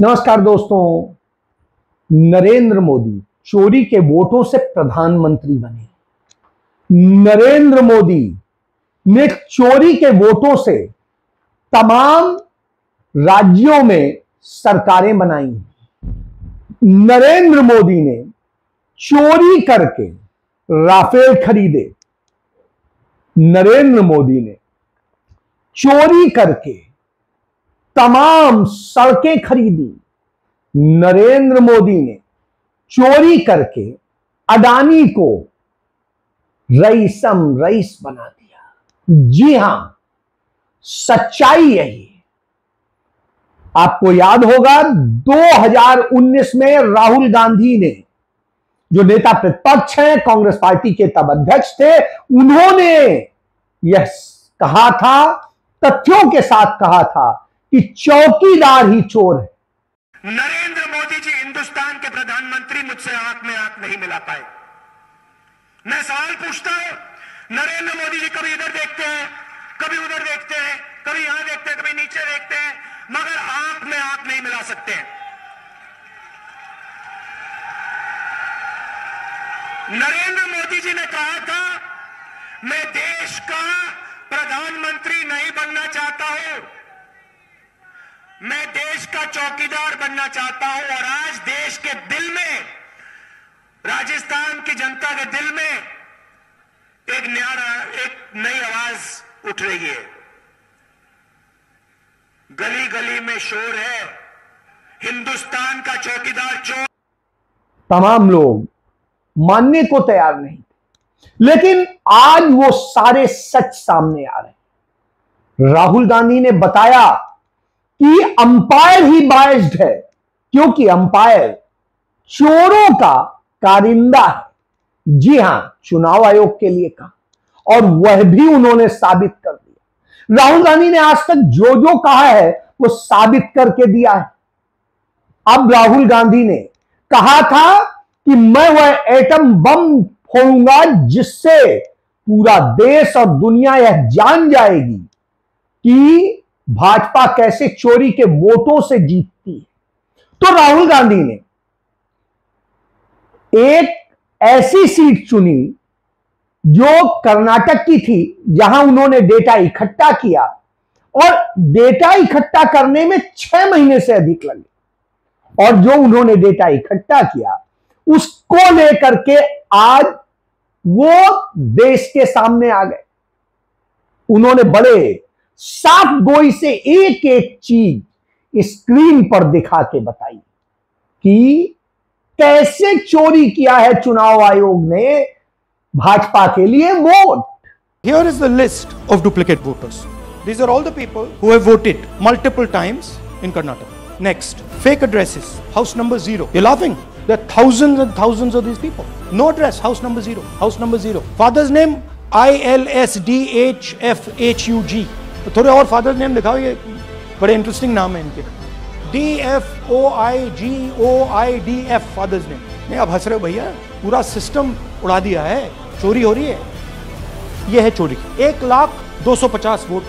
नमस्कार दोस्तों। नरेंद्र मोदी चोरी के वोटों से प्रधानमंत्री बने। नरेंद्र मोदी ने चोरी के वोटों से तमाम राज्यों में सरकारें बनाई। नरेंद्र मोदी ने चोरी करके राफेल खरीदे। नरेंद्र मोदी ने चोरी करके तमाम सड़कें खरीदी। नरेंद्र मोदी ने चोरी करके अडानी को रईसम रईस बना दिया। जी हां, सच्चाई यही है। आपको याद होगा 2019 में राहुल गांधी ने, जो नेता प्रतिपक्ष हैं, कांग्रेस पार्टी के तब अध्यक्ष थे, उन्होंने यह कहा था, तथ्यों के साथ कहा था कि चौकीदार ही चोर है। नरेंद्र मोदी जी हिंदुस्तान के प्रधानमंत्री मुझसे आंख में आंख नहीं मिला पाए। मैं सवाल पूछता हूं, नरेंद्र मोदी जी कभी इधर देखते हैं, कभी उधर देखते हैं, कभी यहां देखते हैं, कभी नीचे देखते हैं, मगर आंख में आंख नहीं मिला सकते हैं। नरेंद्र मोदी जी ने कहा था, मैं देश का प्रधानमंत्री नहीं बनना चाहता हूं, मैं देश का चौकीदार बनना चाहता हूं। और आज देश के दिल में, राजस्थान की जनता के दिल में एक नई आवाज उठ रही है। गली गली में शोर है, हिंदुस्तान का चौकीदार चोर। तमाम लोग मानने को तैयार नहीं थे, लेकिन आज वो सारे सच सामने आ रहे हैं। राहुल गांधी ने बताया कि अंपायर ही बायस्ड है, क्योंकि अंपायर चोरों का कारिंदा है। जी हां, चुनाव आयोग के लिए कहा, और वह भी उन्होंने साबित कर दिया। राहुल गांधी ने आज तक जो जो कहा है वो साबित करके दिया है। अब राहुल गांधी ने कहा था कि मैं वह एटम बम फोड़ूंगा जिससे पूरा देश और दुनिया यह जान जाएगी कि भाजपा कैसे चोरी के वोटों से जीतती है। तो राहुल गांधी ने एक ऐसी सीट चुनी जो कर्नाटक की थी, जहां उन्होंने डेटा इकट्ठा किया, और डेटा इकट्ठा करने में 6 महीने से अधिक लगे। और जो उन्होंने डेटा इकट्ठा किया उसको लेकर के आज वो देश के सामने आ गए। उन्होंने बड़े साफ गोई से एक एक चीज स्क्रीन पर दिखा के बताई कि कैसे चोरी किया है चुनाव आयोग ने भाजपा के लिए vote. Here is the list of duplicate voters. These are all the people who have voted multiple times in Karnataka. Next, fake addresses, house number 0. You're laughing? There are thousands and thousands of these people. No address, house number 0, house number 0. Father's name, ILSDHFHUG. थोड़े और father's name दिखाओ, ये बड़े interesting नाम है इनके। DFOIGOIDF father's name. नहीं, आप हंस रहे हो भैया, पूरा सिस्टम उड़ा दिया है, चोरी हो रही है। ये है चोरी, 1,02,50 वोट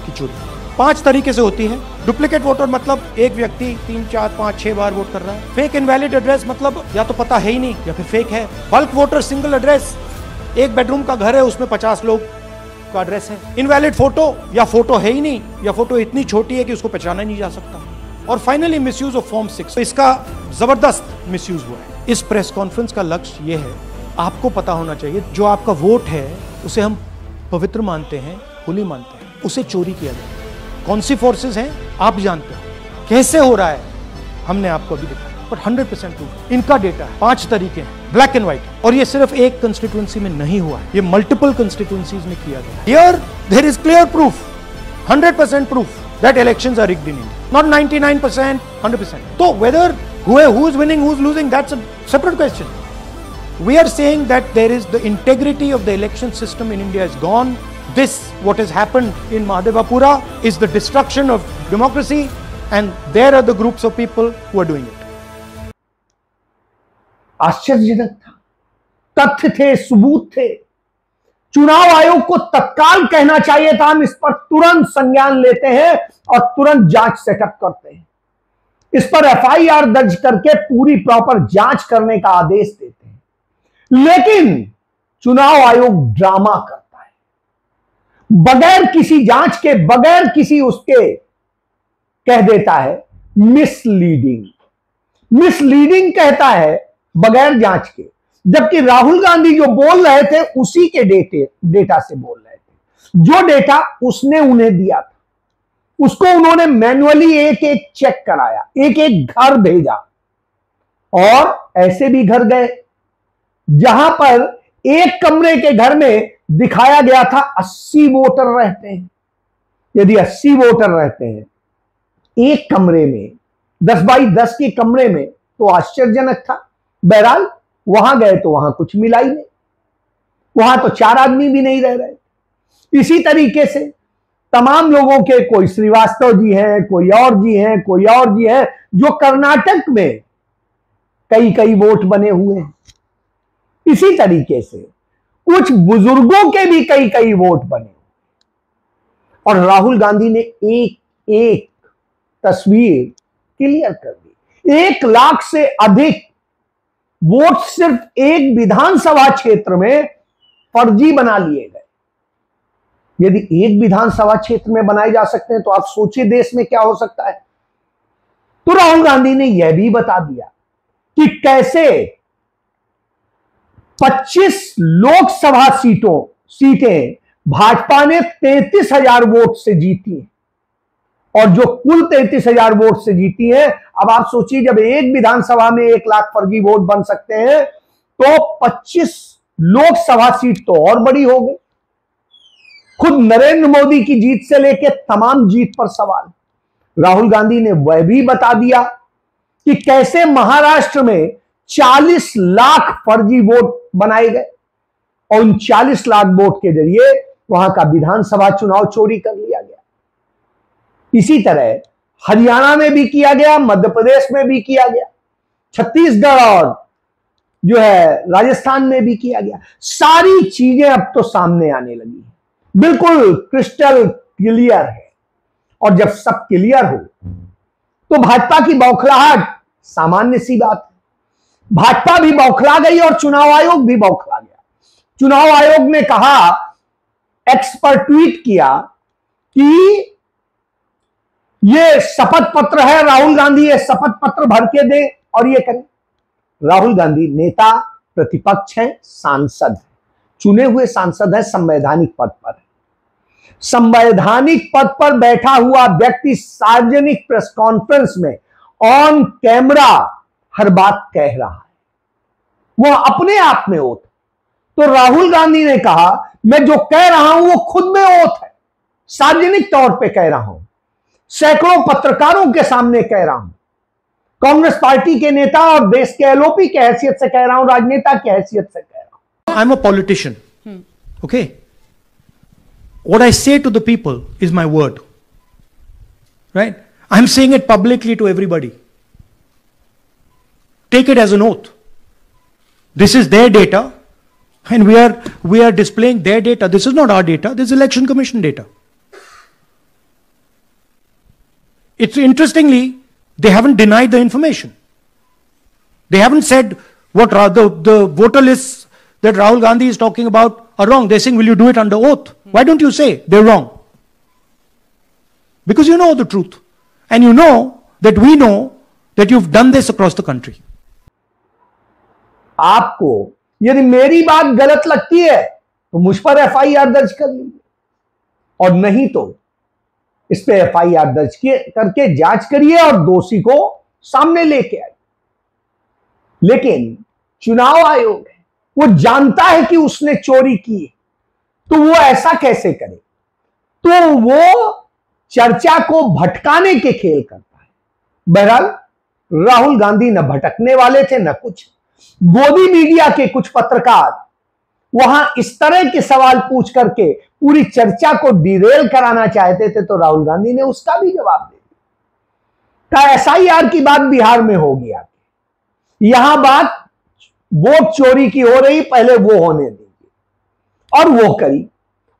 की चोरी। 5 तरीके से होती है। डुप्लीकेट वोटर मतलब एक व्यक्ति 3, 4, 5, 6 बार वोट कर रहा है। फेक इनवैलिड एड्रेस मतलब या तो पता है ही नहीं या फिर फेक है। बल्क वोटर सिंगल एड्रेस, एक बेडरूम का घर है, उसमें 50 लोग का एड्रेस है। इनवैलिड फोटो, या फोटो है ही नहीं, या फोटो इतनी छोटी है कि उसको पहचाना नहीं जा सकता। और फाइनली मिसयूज ऑफ फॉर्म 6। तो इसका जबरदस्त मिसयूज हुआ है। इस प्रेस कॉन्फ्रेंस का लक्ष्य यह है, आपको पता होना चाहिए, जो आपका वोट है उसे हम पवित्र मानते हैं, होली मानते हैं, उसे चोरी किया जाए। कौन सी फोर्सेस हैं आप जानते हो, कैसे हो रहा है हमने आपको अभी दिखाया, पर 100% प्रूफ। इनका डेटा है, 5 तरीके हैं, ब्लैक एंड व्हाइट। और ये सिर्फ एक कंस्टिट्यूएंसी में नहीं हुआ है, ये मल्टीपल कंस्टिट्यूएंसीज में किया गया। Here there is clear proof, 100% proof that elections are rigged in India, not 99%, 100%. तो whether who is winning, who is losing, that's a separate question. We are saying that there is the integrity of the election system in India is gone. This, what has happened in Mahadevapura, is the destruction of democracy, and there are the groups of people who are doing it. आश्चर्यजनक था, तथ्य थे, सबूत थे। चुनाव आयोग को तत्काल कहना चाहिए था, हम इस पर तुरंत संज्ञान लेते हैं और तुरंत जांच सेटअप करते हैं। इस पर एफआईआर दर्ज करके पूरी प्रॉपर जांच करने का आदेश देते हैं, लेकिन चुनाव आयोग ड्रामा करता है। बगैर किसी जांच के, बगैर किसी उसके कह देता है मिसलीडिंग। मिसलीडिंग कहता है बगैर जांच के, जबकि राहुल गांधी जो बोल रहे थे उसी के डेटा से बोल रहे थे। जो डेटा उसने उन्हें दिया था उसको उन्होंने मैन्युअली एक एक चेक कराया, एक एक घर भेजा, और ऐसे भी घर गए जहां पर एक कमरे के घर में दिखाया गया था 80 वोटर रहते हैं। यदि 80 वोटर रहते हैं एक कमरे में, 10 बाई 10 के कमरे में, तो आश्चर्यजनक था। बहरहाल वहां गए तो वहां कुछ मिला ही नहीं, वहां तो 4 आदमी भी नहीं रह रहे। इसी तरीके से तमाम लोगों के, कोई श्रीवास्तव जी हैं, कोई और जी हैं, कोई और जी हैं, जो कर्नाटक में कई कई वोट बने हुए हैं। इसी तरीके से कुछ बुजुर्गों के भी कई कई वोट बने, और राहुल गांधी ने एक एक तस्वीर क्लियर कर दी। 1 लाख से अधिक वोट सिर्फ एक विधानसभा क्षेत्र में फर्जी बना लिए गए। यदि एक विधानसभा क्षेत्र में बनाए जा सकते हैं तो आप सोचिए देश में क्या हो सकता है। तो राहुल गांधी ने यह भी बता दिया कि कैसे 25 लोकसभा सीटें भाजपा ने 33,000 वोट से जीती हैं, और जो कुल 33,000 वोट से जीती है। अब आप सोचिए, जब एक विधानसभा में 1 लाख फर्जी वोट बन सकते हैं तो 25 लोकसभा सीट तो और बड़ी हो गई। खुद नरेंद्र मोदी की जीत से लेकर तमाम जीत पर सवाल। राहुल गांधी ने वह भी बता दिया कि कैसे महाराष्ट्र में 40 लाख फर्जी वोट बनाए गए, और उन 40 लाख वोट के जरिए वहां का विधानसभा चुनाव चोरी कर लिया गया। इसी तरह हरियाणा में भी किया गया, मध्य प्रदेश में भी किया गया, छत्तीसगढ़ और जो है राजस्थान में भी किया गया। सारी चीजें अब तो सामने आने लगी हैं, बिल्कुल क्रिस्टल क्लियर है। और जब सब क्लियर हो तो भाजपा की बौखलाहट सामान्य सी बात है। भाजपा भी बौखला गई और चुनाव आयोग भी बौखला गया। चुनाव आयोग ने कहा, एक्स पर ट्वीट किया कि ये शपथ पत्र है, राहुल गांधी ये शपथ पत्र भर के दे और ये करें। राहुल गांधी नेता प्रतिपक्ष हैं, सांसद हैं, चुने हुए सांसद हैं, संवैधानिक पद पर है। संवैधानिक पद पर बैठा हुआ व्यक्ति सार्वजनिक प्रेस कॉन्फ्रेंस में ऑन कैमरा हर बात कह रहा है, वह अपने आप में ओथ। तो राहुल गांधी ने कहा, मैं जो कह रहा हूं वो खुद में ओथ है, सार्वजनिक तौर पे कह रहा हूं, सैकड़ों पत्रकारों के सामने कह रहा हूं, कांग्रेस पार्टी के नेता और देश के एलओपी की हैसियत से कह रहा हूं, राजनेता की हैसियत से कह रहा हूं। I am a politician, okay? What I say to the people is my word, right? I'm saying it publicly to everybody. Take it as an oath. This is their data, and we are displaying their data. This is not our data. This is Election Commission data. It's interestingly, they haven't denied the information. They haven't said what the voter lists that Rahul Gandhi is talking about are wrong. They're saying, will you do it under oath? Why don't you say they're wrong? Because you know the truth. And you know that we know that you've done this across the country. आपको यदि मेरी बात गलत लगती है तो मुझ पर एफआईआर दर्ज कर लीजिए, और नहीं तो इस पे एफआईआर दर्ज करके जांच करिए और दोषी को सामने लेके आइए। लेकिन चुनाव आयोग है, वो जानता है कि उसने चोरी की, तो वो ऐसा कैसे करे? तो वो चर्चा को भटकाने के खेल करता है। बहरहाल राहुल गांधी न भटकने वाले थे न कुछ। गोदी मीडिया के कुछ पत्रकार वहां इस तरह के सवाल पूछ करके पूरी चर्चा को डिरेल कराना चाहते थे, तो राहुल गांधी ने उसका भी जवाब दे दिया। का एसआईआर की बात बिहार में होगी, आगे यहां बात वोट चोरी की हो रही, पहले वो होने दीजिए, और वो करी।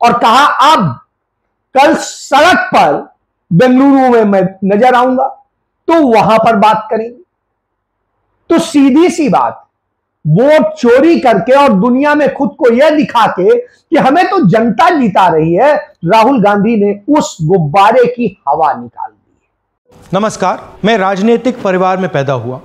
और कहा, अब कल सड़क पर बेंगलुरु में मैं नजर आऊंगा, तो वहां पर बात करेंगे। तो सीधी सी बात, वोट चोरी करके और दुनिया में खुद को यह दिखा के कि हमें तो जनता जिता रही है, राहुल गांधी ने उस गुब्बारे की हवा निकाल दी। नमस्कार, मैं राजनीतिक परिवार में पैदा हुआ।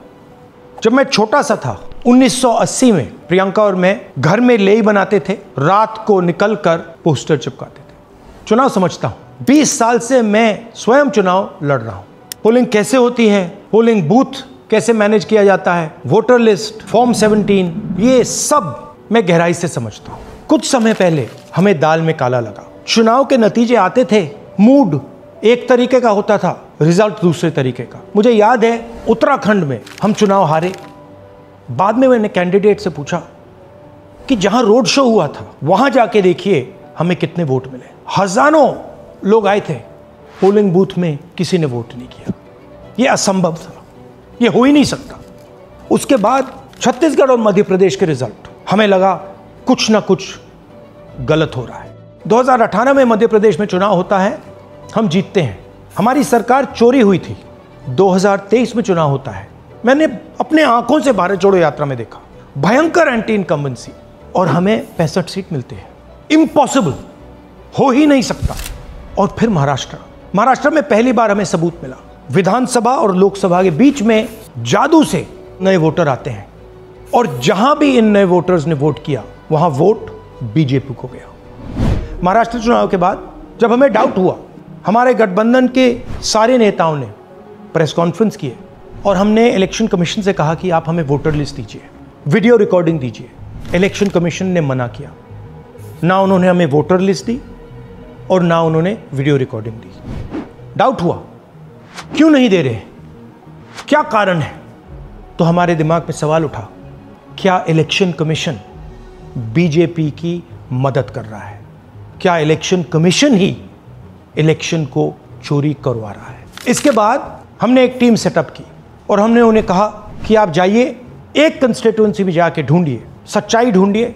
जब मैं छोटा सा था 1980 में प्रियंका और मैं घर में लेई बनाते थे, रात को निकलकर पोस्टर चिपकाते थे। चुनाव समझता हूं, 20 साल से मैं स्वयं चुनाव लड़ रहा हूं। पोलिंग कैसे होती है, पोलिंग बूथ कैसे मैनेज किया जाता है, वोटर लिस्ट, फॉर्म 17, ये सब मैं गहराई से समझता हूं। कुछ समय पहले हमें दाल में काला लगा। चुनाव के नतीजे आते थे, मूड एक तरीके का होता था, रिजल्ट दूसरे तरीके का। मुझे याद है उत्तराखंड में हम चुनाव हारे। बाद में मैंने कैंडिडेट से पूछा कि जहां रोड शो हुआ था वहां जाके देखिए हमें कितने वोट मिले। हजारों लोग आए थे, पोलिंग बूथ में किसी ने वोट नहीं किया। यह असंभव था, ये हो ही नहीं सकता। उसके बाद छत्तीसगढ़ और मध्य प्रदेश के रिजल्ट, हमें लगा कुछ ना कुछ गलत हो रहा है। 2018 में मध्य प्रदेश में चुनाव होता है, हम जीतते हैं, हमारी सरकार चोरी हुई थी। 2023 में चुनाव होता है, मैंने अपने आंखों से भारत जोड़ो यात्रा में देखा, भयंकर एंटी इनकम्बेंसी, और हमें 65 सीट मिलते हैं। इम्पॉसिबल, हो ही नहीं सकता। और फिर महाराष्ट्र में पहली बार हमें सबूत मिला, विधानसभा और लोकसभा के बीच में जादू से नए वोटर आते हैं, और जहां भी इन नए वोटर्स ने वोट किया वहां वोट बीजेपी को गया। महाराष्ट्र चुनाव के बाद जब हमें डाउट हुआ, हमारे गठबंधन के सारे नेताओं ने प्रेस कॉन्फ्रेंस किए और हमने इलेक्शन कमीशन से कहा कि आप हमें वोटर लिस्ट दीजिए, वीडियो रिकॉर्डिंग दीजिए। इलेक्शन कमीशन ने मना किया, ना उन्होंने हमें वोटर लिस्ट दी और ना उन्होंने वीडियो रिकॉर्डिंग दी। डाउट हुआ, क्यों नहीं दे रहे, क्या कारण है? तो हमारे दिमाग में सवाल उठा, क्या इलेक्शन कमीशन बीजेपी की मदद कर रहा है? क्या इलेक्शन कमीशन ही इलेक्शन को चोरी करवा रहा है? इसके बाद हमने एक टीम सेटअप की और हमने उन्हें कहा कि आप जाइए, एक कंस्टिट्यूएंसी में जाके ढूंढिए, सच्चाई ढूंढिए,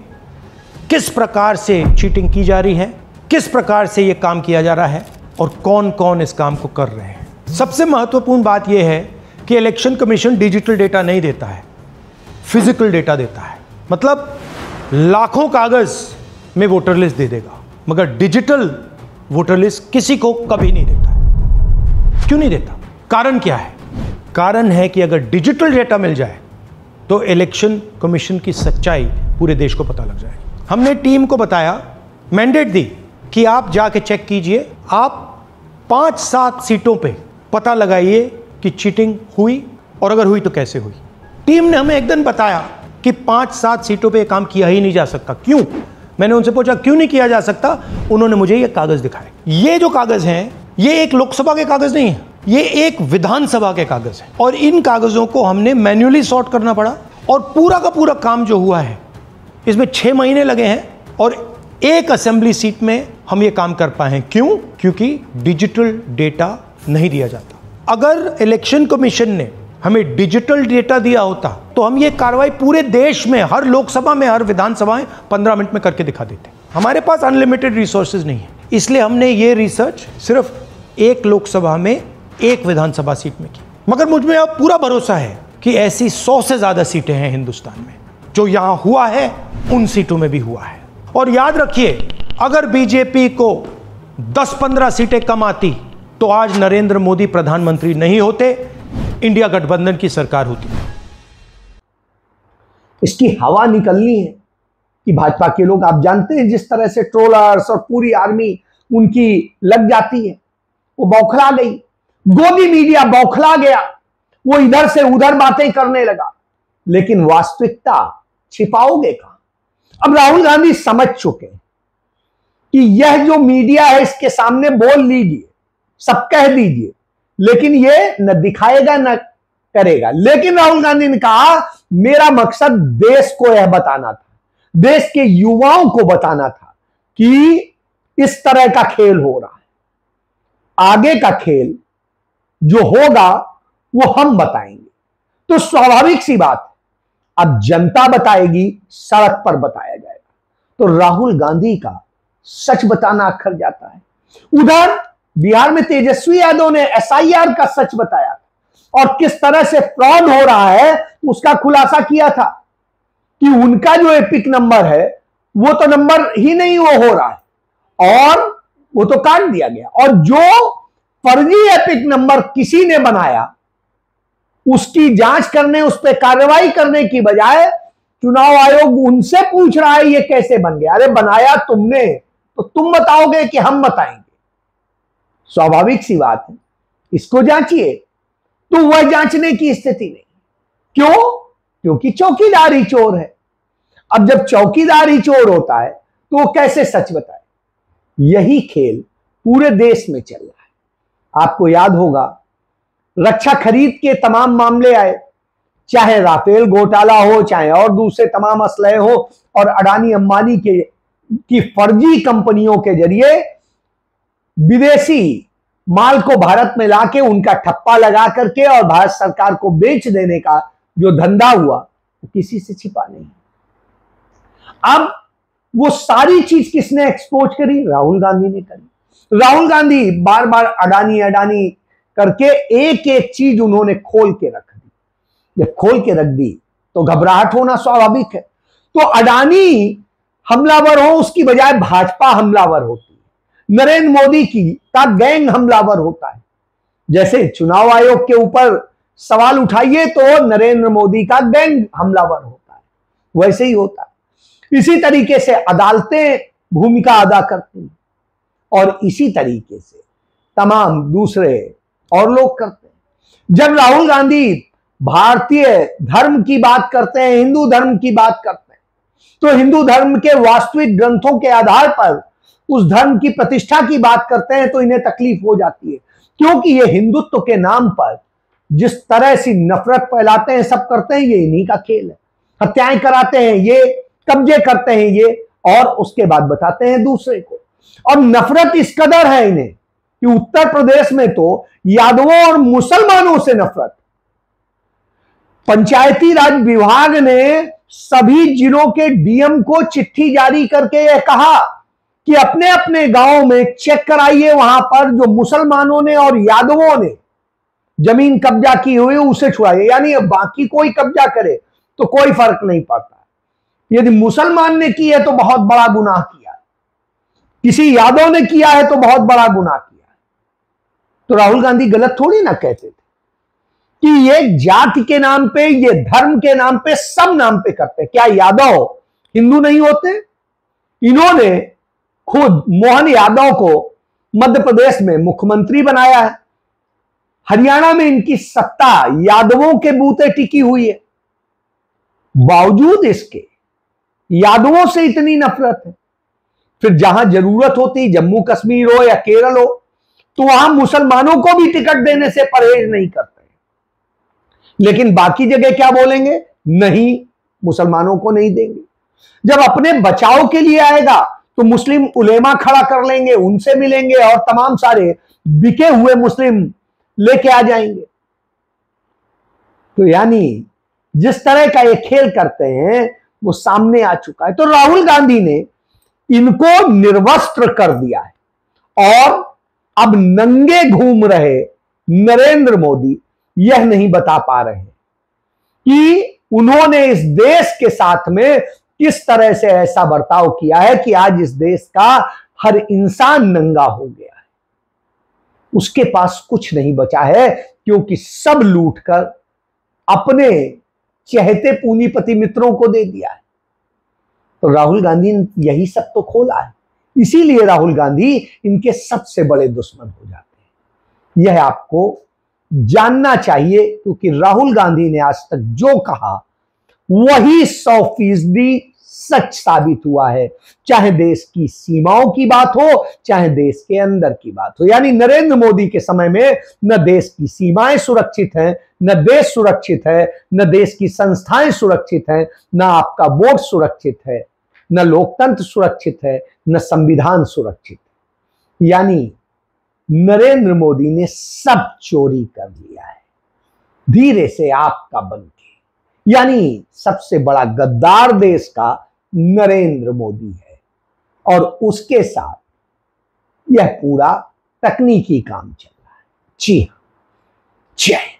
किस प्रकार से चीटिंग की जा रही है, किस प्रकार से यह काम किया जा रहा है और कौन कौन इस काम को कर रहे हैं। सबसे महत्वपूर्ण बात यह है कि इलेक्शन कमीशन डिजिटल डेटा नहीं देता है, फिजिकल डेटा देता है। मतलब लाखों कागज में वोटर लिस्ट दे देगा, मगर डिजिटल वोटर लिस्ट किसी को कभी नहीं देता है। क्यों नहीं देता? कारण क्या है? कारण है कि अगर डिजिटल डेटा मिल जाए तो इलेक्शन कमीशन की सच्चाई पूरे देश को पता लग जाएगी। हमने टीम को बताया, मैंडेट दी कि आप जाके चेक कीजिए, आप 5-7 सीटों पे पता लगाइए कि चीटिंग हुई, और अगर हुई तो कैसे हुई। टीम ने हमें एक दिन बताया कि 5-7 सीटों पे काम किया ही नहीं जा सकता। क्यों? मैंने उनसे पूछा क्यों नहीं किया जा सकता। उन्होंने मुझे ये कागज दिखाए। ये जो कागज हैं, ये एक लोकसभा के कागज नहीं है, ये एक विधानसभा के कागज है, और इन कागजों को हमने मैन्युअली सॉर्ट करना पड़ा। और पूरा का पूरा काम जो हुआ है, इसमें 6 महीने लगे हैं, और एक असेंबली सीट में हम ये काम कर पाए हैं। क्यों? क्योंकि डिजिटल डेटा नहीं दिया जाता। अगर इलेक्शन कमीशन ने हमें डिजिटल डेटा दिया होता तो हम ये कार्रवाई पूरे देश में, हर लोकसभा में, हर विधानसभा में 15 मिनट में करके दिखा देते। हमारे पास अनलिमिटेड रिसोर्सेज नहीं है, इसलिए हमने ये रिसर्च सिर्फ एक लोकसभा में, एक विधानसभा सीट में की। मगर मुझ में अब पूरा भरोसा है कि ऐसी 100 से ज्यादा सीटें हैं हिंदुस्तान में। जो यहां हुआ है उन सीटों में भी हुआ है। और याद रखिए, अगर बीजेपी को 10-15 सीटें कम आती तो आज नरेंद्र मोदी प्रधानमंत्री नहीं होते, इंडिया गठबंधन की सरकार होती। इसकी हवा निकलनी है कि भाजपा के लोग, आप जानते हैं जिस तरह से ट्रोलर्स और पूरी आर्मी उनकी लग जाती है, वो बौखला गई। गोदी मीडिया बौखला गया, वो इधर से उधर बातें करने लगा, लेकिन वास्तविकता छिपाओगे कहां? अब राहुल गांधी समझ चुके हैं कि यह जो मीडिया है इसके सामने बोल लीजिए, सब कह दीजिए, लेकिन ये न दिखाएगा न करेगा। लेकिन राहुल गांधी ने कहा, मेरा मकसद देश को यह बताना था, देश के युवाओं को बताना था कि इस तरह का खेल हो रहा है, आगे का खेल जो होगा वो हम बताएंगे। तो स्वाभाविक सी बात, अब जनता बताएगी, सड़क पर बताया जाएगा। तो राहुल गांधी का सच बताना अखर जाता है। उधर बिहार में तेजस्वी यादव ने SIR का सच बताया और किस तरह से फ्रॉड हो रहा है उसका खुलासा किया था कि उनका जो एपिक नंबर है वो तो नंबर ही नहीं वो हो रहा है और वो तो काट दिया गया। और जो फर्जी एपिक नंबर किसी ने बनाया उसकी जांच करने, उस पर कार्रवाई करने की बजाय चुनाव आयोग उनसे पूछ रहा है ये कैसे बन गया। अरे बनाया तुमने तो तुम बताओगे कि हम बताएंगे? स्वाभाविक सी बात है, इसको जांचिए। तो वह जांचने की स्थिति नहीं। क्यों? क्योंकि चौकीदार ही चोर है। अब जब चौकीदार ही चोर होता है तो वो कैसे सच बताए? यही खेल पूरे देश में चल रहा है। आपको याद होगा रक्षा खरीद के तमाम मामले आए, चाहे राफेल घोटाला हो, चाहे और दूसरे तमाम असलहे हो, और अडानी अंबानी की फर्जी कंपनियों के जरिए विदेशी माल को भारत में लाके उनका ठप्पा लगा करके और भारत सरकार को बेच देने का जो धंधा हुआ वो किसी से छिपा नहीं। अब वो सारी चीज किसने एक्सपोज करी? राहुल गांधी ने करी। राहुल गांधी बार बार अडानी अडानी करके एक एक चीज उन्होंने खोल के रख दी। जब खोल के रख दी तो घबराहट होना स्वाभाविक है। तो अडानी हमलावर हो उसकी बजाय भाजपा हमलावर होती है, नरेंद्र मोदी का गैंग हमलावर होता है। जैसे चुनाव आयोग के ऊपर सवाल उठाइए तो नरेंद्र मोदी का गैंग हमलावर होता है, वैसे ही होता है। इसी तरीके से अदालतें भूमिका अदा करती हैं और इसी तरीके से तमाम दूसरे और लोग करते हैं। जब राहुल गांधी भारतीय धर्म की बात करते हैं, हिंदू धर्म की बात करते हैं, तो हिंदू धर्म के वास्तविक ग्रंथों के आधार पर उस धर्म की प्रतिष्ठा की बात करते हैं तो इन्हें तकलीफ हो जाती है। क्योंकि ये हिंदुत्व के नाम पर जिस तरह से नफरत फैलाते हैं, सब करते हैं, ये इन्हीं का खेल है। हत्याएं कराते हैं ये, कब्जे करते हैं ये, और उसके बाद बताते हैं दूसरे को। और नफरत इस कदर है इन्हें कि उत्तर प्रदेश में तो यादवों और मुसलमानों से नफरत। पंचायती राज विभाग ने सभी जिलों के डीएम को चिट्ठी जारी करके यह कहा कि अपने अपने गांव में चेक कराइए, वहां पर जो मुसलमानों ने और यादवों ने जमीन कब्जा की हुई उसे छुड़ाइए। यानी बाकी कोई कब्जा करे तो कोई फर्क नहीं पड़ता, यदि मुसलमान ने की है तो बहुत बड़ा गुनाह किया है, किसी यादव ने किया है तो बहुत बड़ा गुनाह किया है। तो राहुल गांधी गलत थोड़ी ना कहते थे कि ये जाति के नाम पे, ये धर्म के नाम पे, सब नाम पे करते। क्या यादव हिंदू नहीं होते? इन्होंने खुद मोहन यादव को मध्य प्रदेश में मुख्यमंत्री बनाया है। हरियाणा में इनकी सत्ता यादवों के बूते टिकी हुई है। बावजूद इसके यादवों से इतनी नफरत है। फिर जहां जरूरत होती, जम्मू कश्मीर हो या केरल हो, तो वहां मुसलमानों को भी टिकट देने से परहेज नहीं करते। लेकिन बाकी जगह क्या बोलेंगे? नहीं, मुसलमानों को नहीं देंगे। जब अपने बचाव के लिए आएगा तो मुस्लिम उलेमा खड़ा कर लेंगे, उनसे मिलेंगे और तमाम सारे बिके हुए मुस्लिम लेके आ जाएंगे। तो यानी जिस तरह का ये खेल करते हैं वो सामने आ चुका है। तो राहुल गांधी ने इनको निर्वस्त्र कर दिया है और अब नंगे घूम रहे नरेंद्र मोदी यह नहीं बता पा रहे कि उन्होंने इस देश के साथ में किस तरह से ऐसा बर्ताव किया है कि आज इस देश का हर इंसान नंगा हो गया है। उसके पास कुछ नहीं बचा है क्योंकि सब लूटकर अपने चहेते पूंजीपति मित्रों को दे दिया है। तो राहुल गांधी ने यही सब तो खोला है, इसीलिए राहुल गांधी इनके सबसे बड़े दुश्मन हो जाते हैं। यह आपको जानना चाहिए क्योंकि राहुल गांधी ने आज तक जो कहा वही 100% सच साबित हुआ है, चाहे देश की सीमाओं की बात हो, चाहे देश के अंदर की बात हो। यानी नरेंद्र मोदी के समय में न देश की सीमाएं सुरक्षित हैं, न देश सुरक्षित है, न देश की संस्थाएं सुरक्षित हैं, न आपका वोट सुरक्षित है, न लोकतंत्र सुरक्षित है, न संविधान सुरक्षित है। यानी नरेंद्र मोदी ने सब चोरी कर लिया है धीरे से आपका बनके। यानी सबसे बड़ा गद्दार देश का नरेंद्र मोदी है और उसके साथ यह पूरा तकनीकी काम चल रहा है। जी हां, जय